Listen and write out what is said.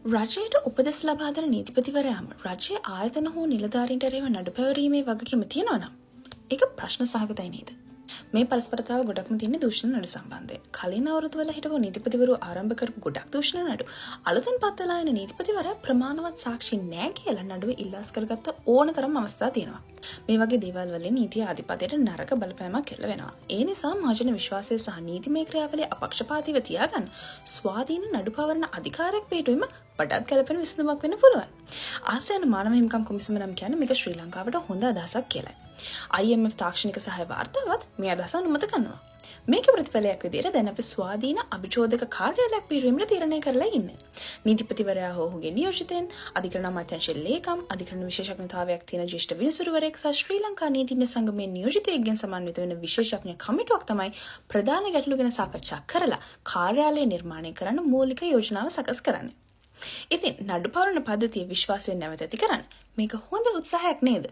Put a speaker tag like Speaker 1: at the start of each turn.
Speaker 1: රජයට උපදෙස් ලබා දෙන නීතිපතිවරයාම රජයේ ආයතන හෝ නිලධාරීන්ට එරෙහිව නඩු පැවරීමේ වගකීම තියෙනවා නම් ඒක ප්‍රශ්න සහගතයි නේද? මේ පරස්පරතාව ගොඩක්ම තියෙන දූෂණ නඩු සම්බන්ධයෙන්. කලින් අවුරුදුවල හිටපු නීතිපතිවරු ආරම්භ කරපු ගොඩක් දූෂණ නඩු අලුතෙන් පත් වෙලා එන නීතිපතිවරයා ප්‍රමාණවත් සාක්ෂි නැහැ කියලා නඩුවේ ඉල්ලාස් කරගත්ත ඕනතරම් අවස්ථා තියෙනවා. මේ වගේ දේවල් වලින් නීතිය ආධිපත්‍යයට නරක බලපෑමක් එල්ල වෙනවා. ඒ නිසා මහජන විශ්වාසය සහ නීතිමය ක්‍රියාවලිය අපක්ෂපාතීව තියාගන්න ස්වාධීන නඩු පවරන අධිකාරියක් පිටුවීම වඩාත් ගැළපෙන විසඳුමක් වෙන්න පුළුවන්. ආසියානු මානව හිමිකම් කොමිසම නම් කියන්නේ මේක ශ්‍රී ලංකාවට හොඳ අදහසක් කියලායි. IMF තාක්ෂණික සහාය වාර්තාවත් මේ අදහස අනුමත කරනවා. මේක ප්‍රතිඵලයක් විදිහට දැන් අපි ස්වාධීන අභිචෝදක කාර්යාලයක් පිටුවීමට තීරණය කරලා ඉන්නේ. නීතිපතිවරයා හෝ ඔහුගේ නියෝජිතයන්, අධිකරණ අමාත්‍යාංශයේ ලේකම්, අධිකරණ විශේෂඥතාවයක් තියෙන ජ්‍යෙෂ්ඨ විනිසුරුවරයෙක් සහ ශ්‍රී ලංකා නීතිඥ සංගමේ නියෝජිතයෙක්ගෙන් සමන්විත වෙන විශේෂඥ කමිටුවක් තමයි ප්‍රධාන ගැටලු ගැන සාකච්ඡා කරලා කාර්යාලය නිර්මාණය කරන්න මූලික යෝජනාව සකස් කරන්නේ. ඉතින් නඩු පවරන පද්ධතිය විශ්වාසයෙන් නැවත ඇති කරන්න මේක හොඳ උත්සාහයක් නේද?